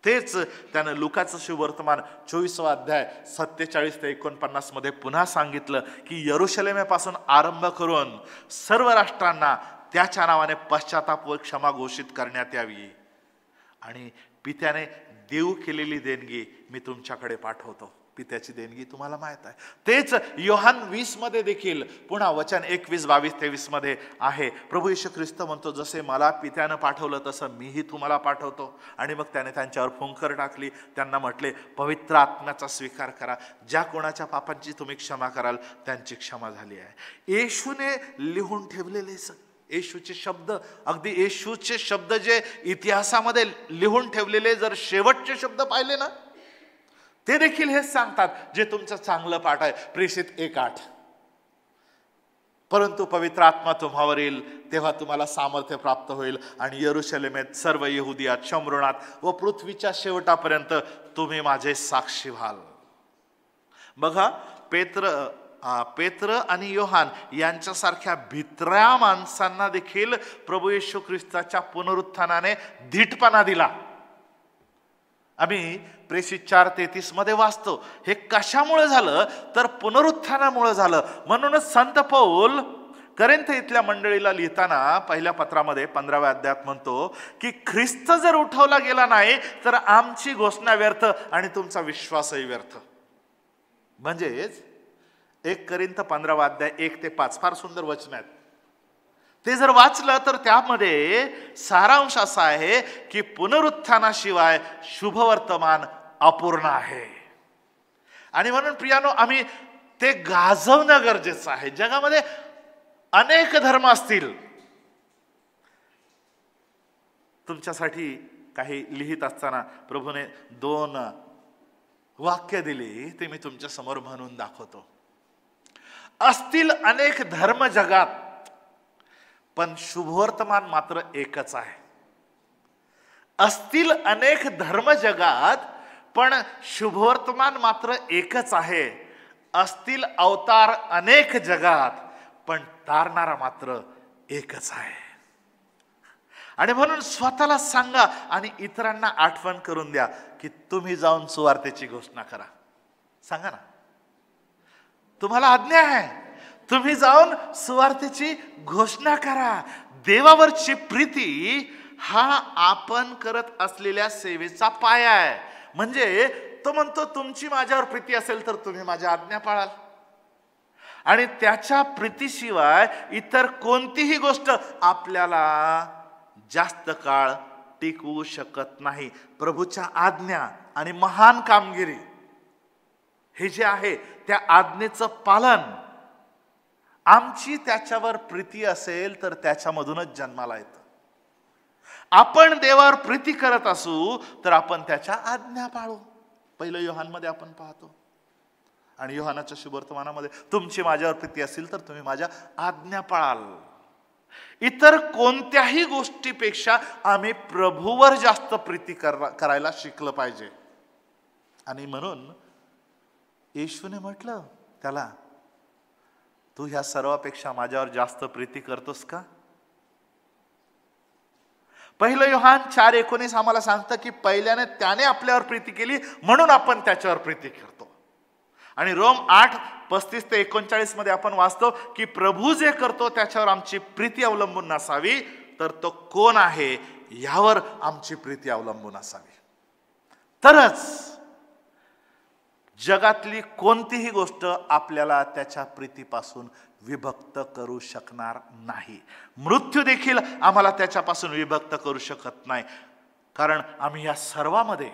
[SPEAKER 1] तेच त्यानं लुकाचं शुभवर्तमान 24वा अध्याय 47 ते 49 मध्ये पुन्हा सांगितलं की यरुशलेमेपासून आरंभ करून सर्व राष्ट्रांना त्याच्या नावाने पश्चाताप व क्षमा घोषित करण्यात यावी, आणि पित्याने देऊ केलेली देणगी मी तुमच्याकडे पाठवतो. पित्याची देणगी तुम्हाला माहित आहे. तेच योहान 20 मध्ये देखील पुन्हा वचन 21, 22, 23 मध्ये आहे. प्रभू येशू ख्रिस्त म्हणतो जसे मला पित्यानं पाठवलं तसं मीही तुम्हाला पाठवतो. आणि मग त्याने त्यांच्यावर फुंकर टाकली, त्यांना म्हटले पवित्र आत्म्याचा स्वीकार करा. ज्या कोणाच्या पापांची तुम्ही क्षमा कराल त्यांची क्षमा झाली आहे. येशूने लिहून ठेवलेले येशूचे शब्द, अगदी येशूचे शब्द जे इतिहासामध्ये लिहून ठेवलेले, जर शेवटचे शब्द पाहिले ना ते देखील हेच सांगतात जे तुमचं चांगलं पाठ आहे. प्रेषित 1:8, परंतु पवित्र आत्मा तुम्हावर येईल तेव्हा तुम्हाला सामर्थ्य प्राप्त होईल, आणि यरुशलेमेत, सर्व यहुदियात, शमरोनात व पृथ्वीच्या शेवटापर्यंत तुम्ही माझे साक्षी व्हाल. बघा, पेत्र आणि योहान यांच्यासारख्या भित्र्या माणसांना देखील प्रभू येशू ख्रिस्ताच्या पुनरुत्थानाने धीटपणा दिला. आम्ही प्रेषित 4:33 मध्ये वाचतो. हे कशामुळे झालं तर पुनरुत्थानामुळे झालं. म्हणूनच संत पौल करिंथ इथल्या मंडळीला लिहिताना पहिल्या पत्रामध्ये 15व्या अध्यायात म्हणतो की ख्रिस्त जर उठवला गेला नाही तर आमची घोषणा व्यर्थ आणि तुमचा विश्वासही व्यर्थ. म्हणजेच 1 करिंथ 15वा अध्याय 1 ते 5 फार सुंदर वचन आहेत. ते जर वाचलं तर त्यामध्ये सारांश असा आहे की पुनरुत्थानाशिवाय शुभवर्तमान अपूर्ण आहे. आणि म्हणून प्रियानो, आम्ही ते गाजवणं गरजेचं आहे. जगामध्ये अनेक धर्म असतील. तुमच्यासाठी काही लिहित असताना प्रभूने 2 वाक्य दिली, ते मी तुमच्या समोर म्हणून दाखवतो. असतील अनेक धर्म जगात, पण शुभवर्तमान मात्र एकच आहे. असतील अनेक धर्म जगात, पण शुभवर्तमान मात्र एकच आहे. असतील अवतार अनेक जगात, पण तारणारा मात्र एकच आहे. आणि म्हणून स्वतःला सांगा आणि इतरांना आठवण करून द्या की तुम्ही जाऊन सुवार्तेची घोषणा करा. सांगा ना, तुम्हाला आज्ञा आहे, तुम्ही जाऊन सुवार्तेची घोषणा करा. देवावरची प्रीती हा आपण करत असलेल्या सेवेचा पाया आहे. म्हणजे तो म्हणतो तुमची माझ्यावर प्रीती असेल तर तुम्ही माझ्या आज्ञा पाळाल, आणि त्याच्या प्रीतीशिवाय इतर कोणतीही गोष्ट आपल्याला जास्त काळ टिकवू शकत नाही. प्रभूच्या आज्ञा आणि महान कामगिरी हे जे आहे त्या आज्ञेचं पालन, आमची त्याच्यावर प्रीती असेल तर त्याच्यामधूनच जन्माला येतं. आपण देवावर प्रीती करत असू तर आपण त्याच्या आज्ञा पाळू. पहिलं योहानमध्ये आपण पाहतो, आणि योहानाच्या शुभवर्तमानामध्ये तुमची माझ्यावर प्रीती असेल तर तुम्ही माझ्या आज्ञा पाळाल. इतर कोणत्याही गोष्टीपेक्षा आम्ही प्रभूवर जास्त प्रीती करायला शिकलं पाहिजे. आणि म्हणून येशूने म्हटलं त्याला, तू ह्या सर्वापेक्षा माझ्यावर जास्त प्रीती करतोस का? पहिलं योहान 4:19 आम्हाला सांगतं की पहिल्याने त्याने आपल्यावर प्रीती केली म्हणून आपण त्याच्यावर प्रीती करतो. आणि रोम 8:35-39 मध्ये आपण वाचतो की प्रभू जे करतो त्याच्यावर आमची प्रीती अवलंबून नसावी, तर तो कोण आहे यावर आमची प्रीती अवलंबून असावी. तरच जगातली कोणतीही गोष्ट आपल्याला त्याच्या प्रीतीपासून विभक्त करू शकणार नाही. मृत्यू देखील आम्हाला त्याच्यापासून विभक्त करू शकत नाही, कारण आम्ही या सर्वांमध्ये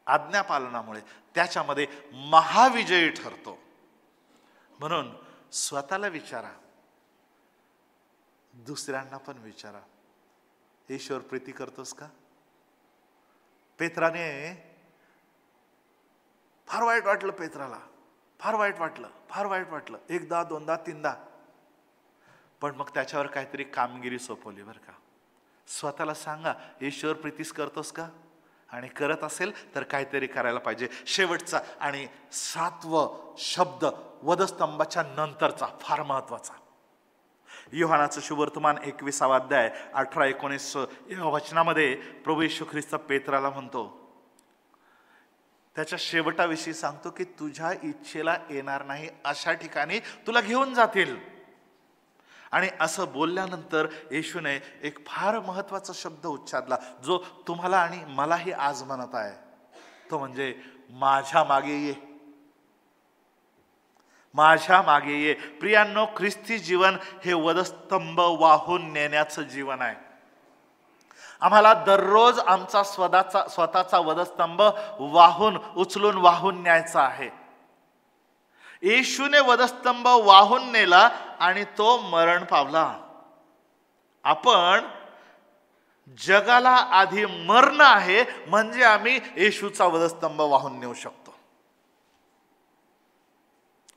[SPEAKER 1] आज्ञापालनामुळे त्याच्यामध्ये महाविजयी ठरतो. म्हणून स्वतःला विचारा, दुसऱ्यांना पण विचारा, ईश्वर प्रीती करतोस का? पेत्राने फार वाईट वाटलं, पेत्राला फार वाईट वाटलं, एकदा दोनदा तीनदा, पण मग त्याच्यावर काहीतरी कामगिरी सोपवली बरं का. स्वतःला सांगा, ईश्वर प्रीतीस करतोस का? आणि करत असेल तर काहीतरी करायला पाहिजे. शेवटचा आणि 7वं शब्द वधस्तंभाच्या नंतरचा फार महत्वाचा. योहानाचं शुभवर्तमान 21वा अध्याय 18-19 या वचनामध्ये प्रभू येशू ख्रिस्त पेत्राला म्हणतो, त्याच्या शेवटाविषयी सांगतो की तुझ्या इच्छेला येणार नाही अशा ठिकाणी तुला घेऊन जातील. आणि असं बोलल्यानंतर येशूने एक फार महत्वाचा शब्द उच्चारला, जो तुम्हाला आणि मलाही आज म्हणत आहे. तो म्हणजे माझ्या मागे ये, माझ्या मागे ये. प्रियांनो, ख्रिस्ती जीवन हे वधस्तंभ वाहून नेण्याचं जीवन आहे. आम्हाला दररोज आमचा स्वतःचा वधस्तंभ उचलून वाहून न्यायचा आहे. येशूने वधस्तंभ वाहून नेला आणि तो मरण पावला. आपण जगाला आधी मरणं आहे म्हणजे आम्ही येशूचा वधस्तंभ वाहून नेऊ शकतो.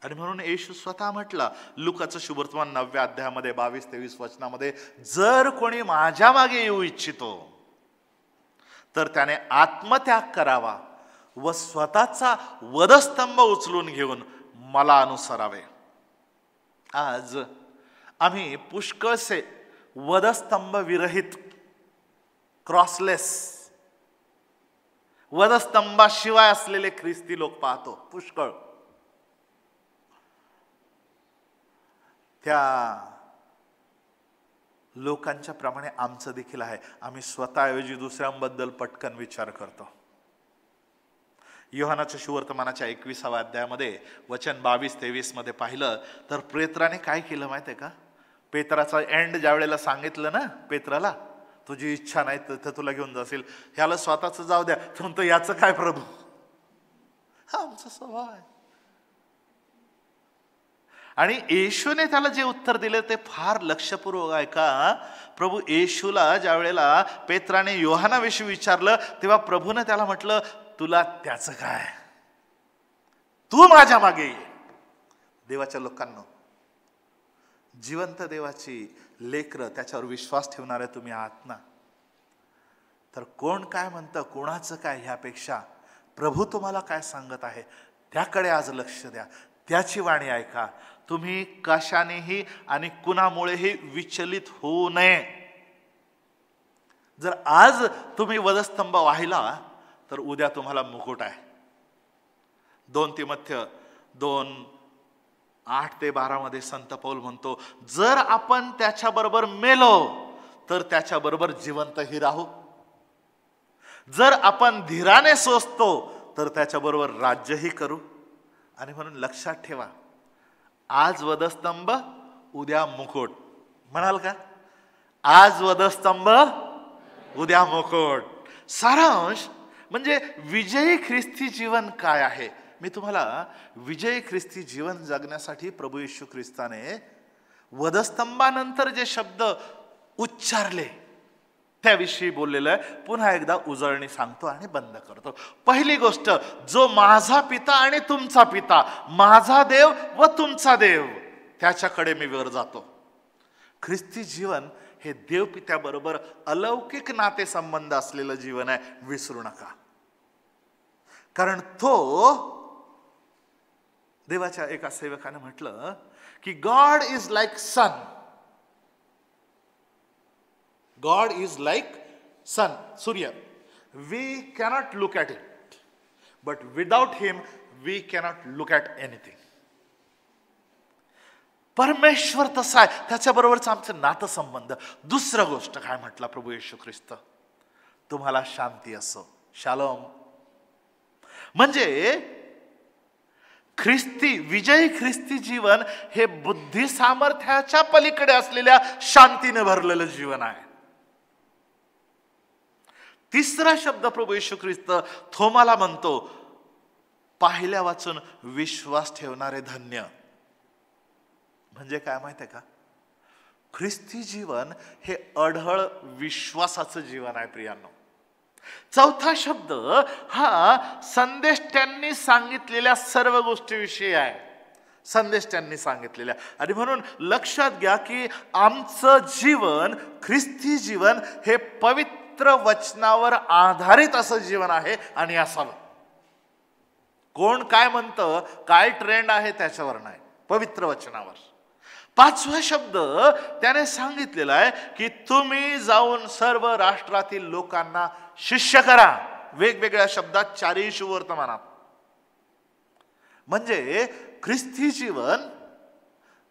[SPEAKER 1] आणि म्हणून येशू स्वतः म्हटला लुकाचं शुभवर्तमान 9व्या अध्यायामध्ये 22-23 वचनामध्ये, जर कोणी माझ्या मागे येऊ इच्छितो तर त्याने आत्मत्याग करावा व स्वतःचा वधस्तंभ उचलून घेऊन मला अनुसरावे. आज आम्ही पुष्कळसे वधस्तंभ विरहित, क्रॉसलेस, वधस्तंभाशिवाय असलेले ख्रिस्ती लोक पाहतो, पुष्कळ. त्या लोकांच्या प्रमाणे आमचं देखील आहे. आम्ही स्वतःऐवजी दुसऱ्यांबद्दल पटकन विचार करतो. योहानाच्या शुभवर्तमानाच्या 21व्या अध्यायामध्ये वचन 22-23 मध्ये पाहिलं तर पेत्राने काय केलं माहिती आहे का? पेत्राचा एंड ज्या वेळेला सांगितलं ना पेत्राला, तुझी इच्छा नाही तर तुला घेऊन जाशील, ह्याला स्वतःच जाऊ द्या, म्हणतो याचं काय प्रभू? हा आमचा स्वभाव आहे. आणि येशूने त्याला जे उत्तर दिले ते फार लक्षपूर्वक ऐका. प्रभू येशूला ज्या वेळेला पेत्राने योहानाविषयी विचारलं तेव्हा प्रभूने त्याला म्हटलं, तुला त्याचं काय, तू माझ्या मागे ये. देवाच्या लोकांनो, जिवंत देवाची लेकरं, त्याच्यावर विश्वास ठेवणारे तुम्ही आहात ना, तर कोण काय म्हणतं, कोणाचं काय, ह्यापेक्षा प्रभू तुम्हाला काय सांगत आहे त्याकडे आज लक्ष द्या, त्याची वाणी ऐका. तुम्ही कशानेही आणि कुणामुळेही विचलित होऊ नये. जर आज तुम्ही वधस्तंभ वाहिला तर उद्या तुम्हाला मुकुट आहे. 2 तिमोथेय 2:8-12 मध्ये संत पौल म्हणतो, जर आपण त्याच्याबरोबर मेलो तर त्याच्याबरोबर जिवंतही राहू. जर आपण धीराने सोसतो तर त्याच्याबरोबर राज्यही करू. आणि म्हणून लक्षात ठेवा, आज वधस्तंभ उद्या मुकुट. म्हणाल का? आज वधस्तंभ उद्या मुकुट. सारांश म्हणजे विजयी ख्रिस्ती जीवन काय आहे. मी तुम्हाला विजयी ख्रिस्ती जीवन जगण्यासाठी प्रभू येशू ख्रिस्ताने वधस्तंभानंतर जे शब्द उच्चारले त्याविषयी बोललेलं आहे. पुन्हा एकदा उजळणी सांगतो आणि बंद करतो. पहिली गोष्ट, जो माझा पिता आणि तुमचा पिता, माझा देव व तुमचा देव, त्याच्याकडे मी वर जातो. ख्रिस्ती जीवन हे देवपित्याबरोबर अलौकिक नातेसंबंध असलेलं जीवन आहे, विसरू नका. कारण तो देवाच्या एका सेवकाने म्हटलं की God is like sun. God is like sun, Surya. We cannot look at it, but without him we cannot look at anything. परमेश्वर तसा आहे, त्याच्याबरोबरच आमचं नातेसंबंध. दुसरं गोष्ट काय म्हटलं प्रभू येशू ख्रिस्त, तुम्हाला शांती असो, शालोम. म्हणजे ख्रिस्ती विजयी ख्रिस्ती जीवन हे बुद्धी सामर्थ्याच्या पलीकडे असलेल्या शांतीने भरलेलं जीवन आहे. तिसरा शब्द प्रभू येशू ख्रिस्त थोमाला म्हणतो, पाहिल्या वाचून विश्वास ठेवणारे धन्य. म्हणजे काय माहितीये का, ख्रिस्ती जीवन हे अढळ विश्वासाचं जीवन आहे प्रियांनो. चौथा शब्द हा संदेश त्यांनी सांगितलेल्या सर्व गोष्टीविषयी आहे. संदेश त्यांनी सांगितलेल्या. आणि म्हणून लक्षात घ्या की आमचं जीवन, ख्रिस्ती जीवन हे पवित्र वचनावर आधारित असं जीवन आहे आणि असावं. कोण काय म्हणतं, काय ट्रेंड आहे त्याच्यावर नाही, पवित्र वचनावर. पाचवा शब्द त्याने सांगितलेला आहे की तुम्ही जाऊन सर्व राष्ट्रातील लोकांना शिष्य करा. वेगवेगळ्या शब्दात, चारही शुभवर्तमानात. म्हणजे ख्रिस्ती जीवन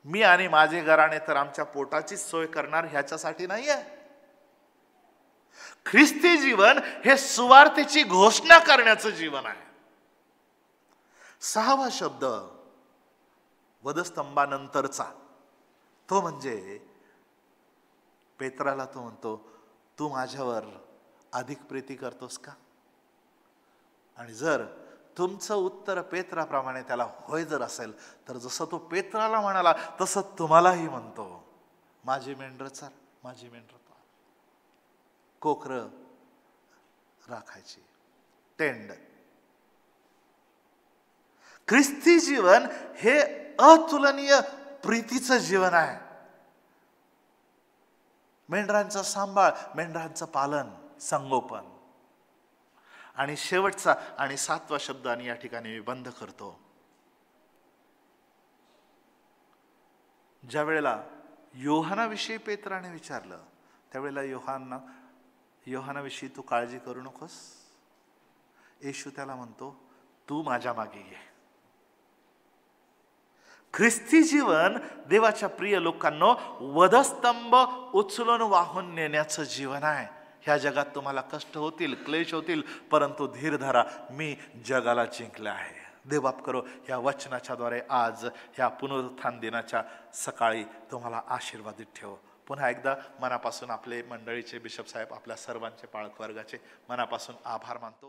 [SPEAKER 1] मी आणि माझे घराणे तर आमच्या पोटाची सोय करणार ह्याच्यासाठी नाहीये. ख्रिस्ती जीवन हे सुवार्तेची घोषणा करण्याचं जीवन आहे. सहावा शब्द वधस्तंभानंतरचा, तो म्हणजे पेत्राला तो म्हणतो, तू माझ्यावर अधिक प्रीती करतोस का. आणि जर तुमचं उत्तर पेत्राप्रमाणे त्याला होय जर असेल तर जसं तो पेत्राला म्हणाला तसं तुम्हालाही म्हणतो, माझी मेंढरं चाल, माझी मेंढरं पाळ. कोकरं राखायची, टेंड. ख्रिस्ती जीवन हे अतुलनीय प्रीतीचं जीवन आहे. मेंढरांचा सांभाळ, मेंढरांचं पालन, संगोपन. आणि शेवटचा आणि सातवा शब्द आणि या ठिकाणी मी बंद करतो. ज्या वेळेला योहानाविषयी पेत्राने विचारलं त्यावेळेला योहानाविषयी तू काळजी करू नकोस. येशू त्याला म्हणतो, तू माझ्या मागे ये. ख्रिस्ती जीवन देवाच्या प्रिय लोकांनो वधस्तंभ उचलून वाहून नेण्याचं जीवन आहे. ह्या जगात तुम्हाला कष्ट होतील, क्लेश होतील, परंतु धीर धरा, मी जगाला जिंकले आहे. देवबाप करो या वचनाच्या द्वारे आज ह्या पुनरुत्थान दिनाच्या सकाळी तुम्हाला आशीर्वादित ठेव. पुन्हा एकदा मनापासून आपले मंडळीचे बिशप साहेब, आपल्या सर्वांचे पाळक वर्गाचे मनापासून आभार मानतो.